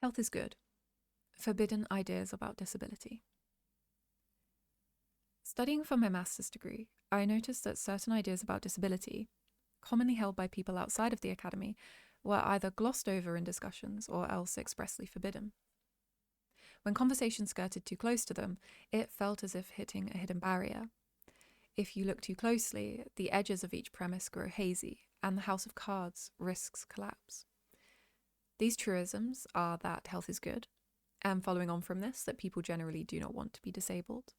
Health is good. Forbidden ideas about disability. Studying for my master's degree, I noticed that certain ideas about disability, commonly held by people outside of the academy, were either glossed over in discussions or else expressly forbidden. When conversation skirted too close to them, it felt as if hitting a hidden barrier. If you look too closely, the edges of each premise grow hazy, and the house of cards risks collapse. These truisms are that health is good, and following on from this, that people generally do not want to be disabled,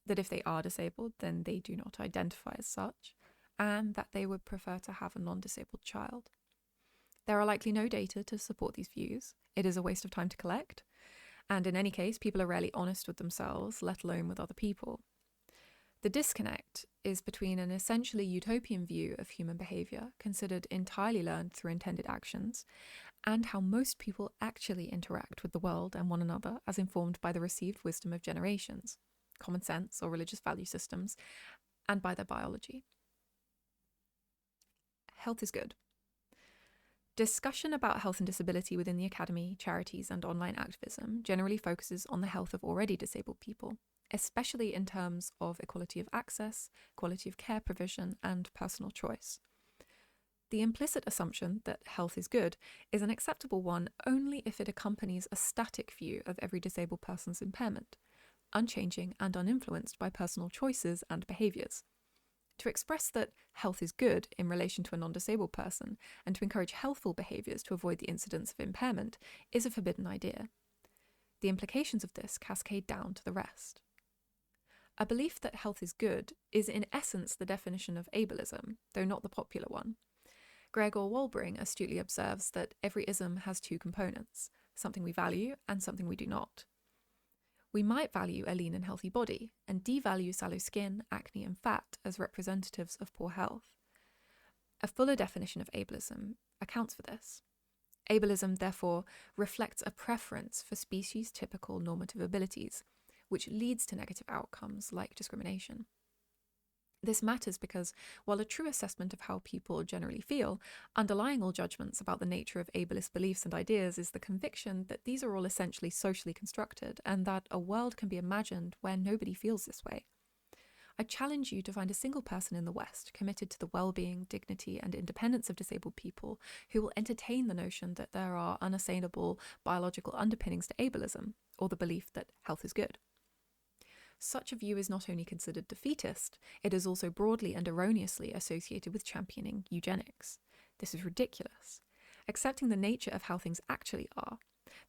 that if they are disabled, then they do not identify as such, and that they would prefer to have a non-disabled child. There are likely no data to support these views. It is a waste of time to collect, and in any case, people are rarely honest with themselves, let alone with other people. The disconnect is between an essentially utopian view of human behaviour, considered entirely learned through intended actions, and how most people actually interact with the world and one another as informed by the received wisdom of generations, common sense or religious value systems, and by their biology. Health is good. Discussion about health and disability within the academy, charities, and online activism generally focuses on the health of already disabled people, especially in terms of equality of access, quality of care provision, and personal choice. The implicit assumption that health is good is an acceptable one only if it accompanies a static view of every disabled person's impairment, unchanging and uninfluenced by personal choices and behaviours. To express that health is good in relation to a non-disabled person and to encourage healthful behaviours to avoid the incidence of impairment is a forbidden idea. The implications of this cascade down to the rest. A belief that health is good is in essence the definition of ableism, though not the popular one. Gregor Walbring astutely observes that every ism has two components, something we value and something we do not. We might value a lean and healthy body and devalue sallow skin, acne and fat as representatives of poor health. A fuller definition of ableism accounts for this. Ableism, therefore, reflects a preference for species-typical normative abilities, which leads to negative outcomes like discrimination. This matters because, while a true assessment of how people generally feel, underlying all judgments about the nature of ableist beliefs and ideas is the conviction that these are all essentially socially constructed and that a world can be imagined where nobody feels this way. I challenge you to find a single person in the West committed to the well-being, dignity, and independence of disabled people who will entertain the notion that there are unassailable biological underpinnings to ableism, or the belief that health is good. Such a view is not only considered defeatist, it is also broadly and erroneously associated with championing eugenics. This is ridiculous. Accepting the nature of how things actually are,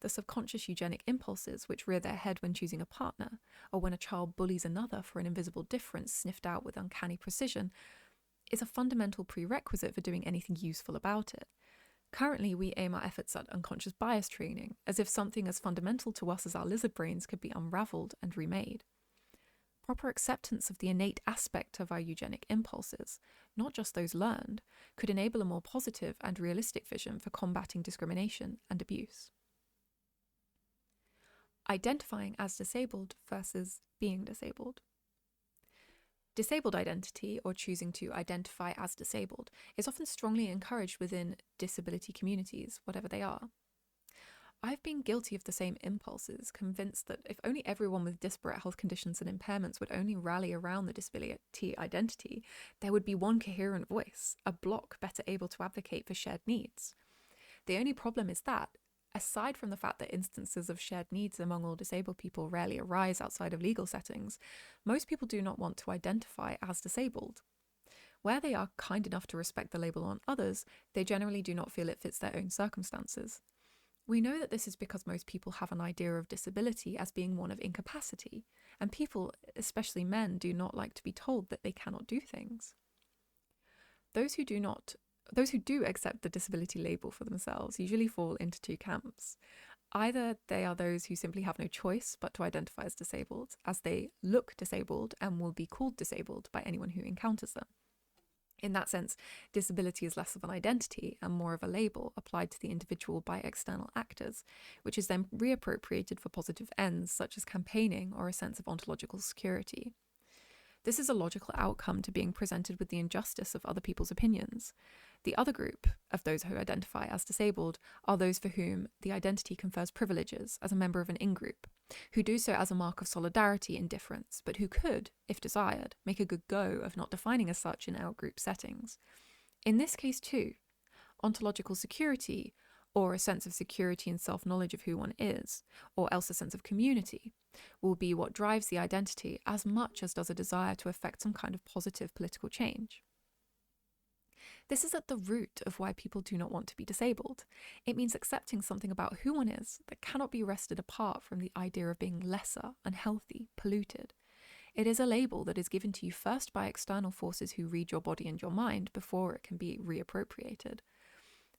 the subconscious eugenic impulses which rear their head when choosing a partner, or when a child bullies another for an invisible difference sniffed out with uncanny precision, is a fundamental prerequisite for doing anything useful about it. Currently, we aim our efforts at unconscious bias training, as if something as fundamental to us as our lizard brains could be unravelled and remade. Proper acceptance of the innate aspect of our eugenic impulses, not just those learned, could enable a more positive and realistic vision for combating discrimination and abuse. Identifying as disabled versus being disabled. Disabled identity, or choosing to identify as disabled, is often strongly encouraged within disability communities, whatever they are. I've been guilty of the same impulses, convinced that if only everyone with disparate health conditions and impairments would only rally around the disability identity, there would be one coherent voice, a bloc better able to advocate for shared needs. The only problem is that, aside from the fact that instances of shared needs among all disabled people rarely arise outside of legal settings, most people do not want to identify as disabled. Where they are kind enough to respect the label on others, they generally do not feel it fits their own circumstances. We know that this is because most people have an idea of disability as being one of incapacity, and people, especially men, do not like to be told that they cannot do things. Those who do accept the disability label for themselves usually fall into two camps. Either they are those who simply have no choice but to identify as disabled, as they look disabled and will be called disabled by anyone who encounters them. In that sense, disability is less of an identity and more of a label applied to the individual by external actors, which is then reappropriated for positive ends such as campaigning or a sense of ontological security. This is a logical outcome to being presented with the injustice of other people's opinions. The other group of those who identify as disabled are those for whom the identity confers privileges as a member of an in-group, who do so as a mark of solidarity and difference, but who could, if desired, make a good go of not defining as such in out-group settings. In this case too, ontological security, or a sense of security and self-knowledge of who one is, or else a sense of community, will be what drives the identity as much as does a desire to effect some kind of positive political change. This is at the root of why people do not want to be disabled. It means accepting something about who one is that cannot be wrested apart from the idea of being lesser, unhealthy, polluted. It is a label that is given to you first by external forces who read your body and your mind before it can be reappropriated.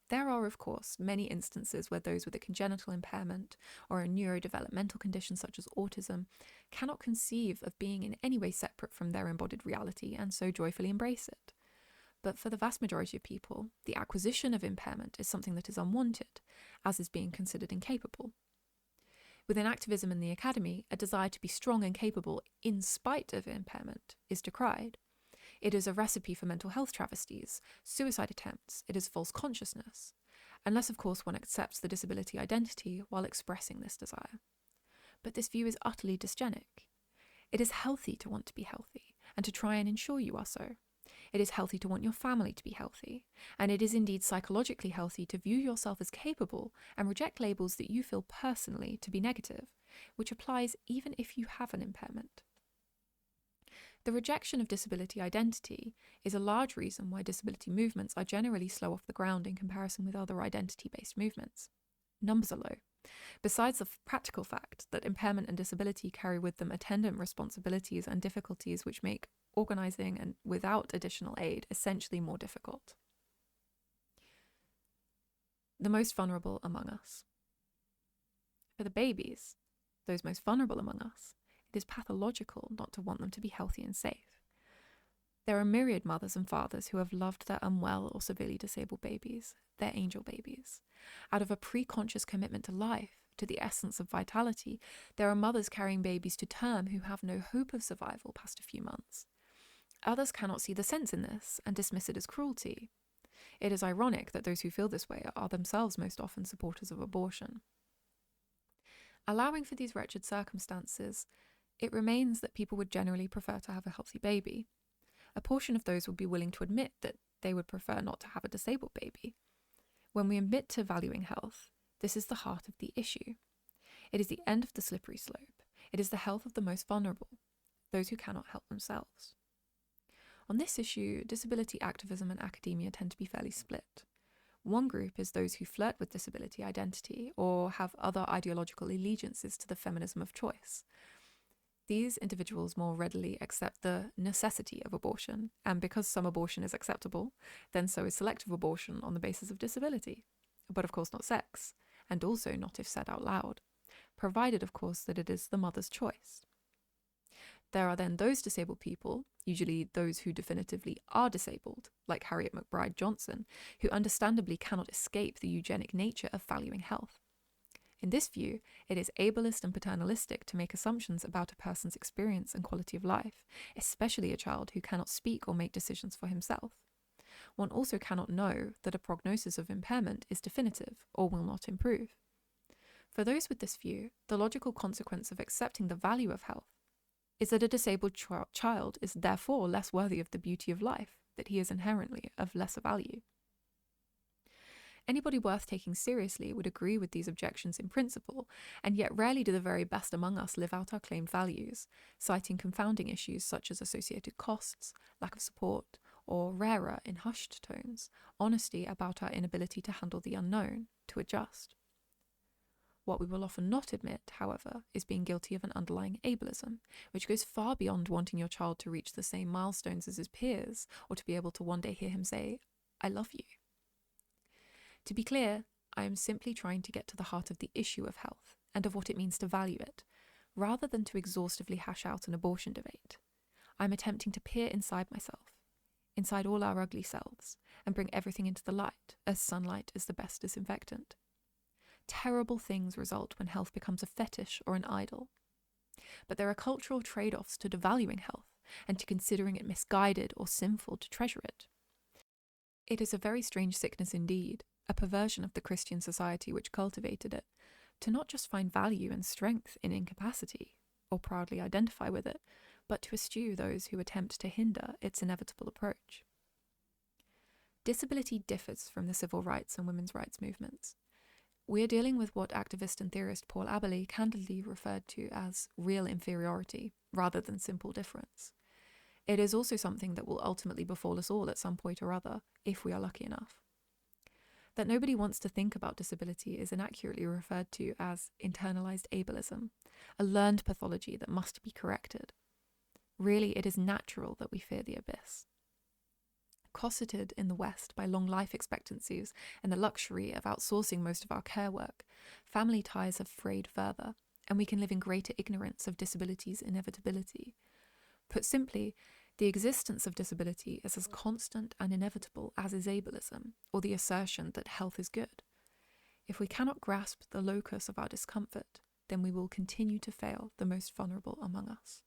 There are, of course, many instances where those with a congenital impairment or a neurodevelopmental condition such as autism cannot conceive of being in any way separate from their embodied reality and so joyfully embrace it. But for the vast majority of people, the acquisition of impairment is something that is unwanted, as is being considered incapable. Within activism in the academy, a desire to be strong and capable in spite of impairment is decried. It is a recipe for mental health travesties, suicide attempts, it is false consciousness, unless of course one accepts the disability identity while expressing this desire. But this view is utterly dysgenic. It is healthy to want to be healthy, and to try and ensure you are so. It is healthy to want your family to be healthy, and it is indeed psychologically healthy to view yourself as capable and reject labels that you feel personally to be negative, which applies even if you have an impairment. The rejection of disability identity is a large reason why disability movements are generally slow off the ground in comparison with other identity-based movements. Numbers are low. Besides the practical fact that impairment and disability carry with them attendant responsibilities and difficulties which make organising and without additional aid essentially more difficult. The most vulnerable among us. For the babies, those most vulnerable among us, it is pathological not to want them to be healthy and safe. There are myriad mothers and fathers who have loved their unwell or severely disabled babies, their angel babies. Out of a pre-conscious commitment to life, to the essence of vitality, there are mothers carrying babies to term who have no hope of survival past a few months. Others cannot see the sense in this and dismiss it as cruelty. It is ironic that those who feel this way are themselves most often supporters of abortion. Allowing for these wretched circumstances, it remains that people would generally prefer to have a healthy baby. A portion of those would be willing to admit that they would prefer not to have a disabled baby. When we admit to valuing health, this is the heart of the issue. It is the end of the slippery slope. It is the health of the most vulnerable, those who cannot help themselves. On this issue, disability activism and academia tend to be fairly split. One group is those who flirt with disability identity or have other ideological allegiances to the feminism of choice. These individuals more readily accept the necessity of abortion, and because some abortion is acceptable, then so is selective abortion on the basis of disability, but of course not sex, and also not if said out loud, provided of course that it is the mother's choice. There are then those disabled people, usually those who definitively are disabled, like Harriet McBride Johnson, who understandably cannot escape the eugenic nature of valuing health. In this view, it is ableist and paternalistic to make assumptions about a person's experience and quality of life, especially a child who cannot speak or make decisions for himself. One also cannot know that a prognosis of impairment is definitive or will not improve. For those with this view, the logical consequence of accepting the value of health is that a disabled child is therefore less worthy of the beauty of life, that he is inherently of lesser value. Anybody worth taking seriously would agree with these objections in principle, and yet rarely do the very best among us live out our claimed values, citing confounding issues such as associated costs, lack of support, or rarer, in hushed tones, honesty about our inability to handle the unknown, to adjust. What we will often not admit, however, is being guilty of an underlying ableism, which goes far beyond wanting your child to reach the same milestones as his peers, or to be able to one day hear him say, "I love you." To be clear, I am simply trying to get to the heart of the issue of health, and of what it means to value it, rather than to exhaustively hash out an abortion debate. I'm attempting to peer inside myself, inside all our ugly selves, and bring everything into the light, as sunlight is the best disinfectant. Terrible things result when health becomes a fetish or an idol. But there are cultural trade-offs to devaluing health and to considering it misguided or sinful to treasure it. It is a very strange sickness indeed, a perversion of the Christian society which cultivated it, to not just find value and strength in incapacity, or proudly identify with it, but to eschew those who attempt to hinder its inevitable approach. Disability differs from the civil rights and women's rights movements. We are dealing with what activist and theorist Paul Aberle candidly referred to as real inferiority, rather than simple difference. It is also something that will ultimately befall us all at some point or other, if we are lucky enough. That nobody wants to think about disability is inaccurately referred to as internalized ableism, a learned pathology that must be corrected. Really, it is natural that we fear the abyss. Cosseted in the West by long life expectancies and the luxury of outsourcing most of our care work, family ties have frayed further, and we can live in greater ignorance of disability's inevitability. Put simply, the existence of disability is as constant and inevitable as is ableism, or the assertion that health is good. If we cannot grasp the locus of our discomfort, then we will continue to fail the most vulnerable among us.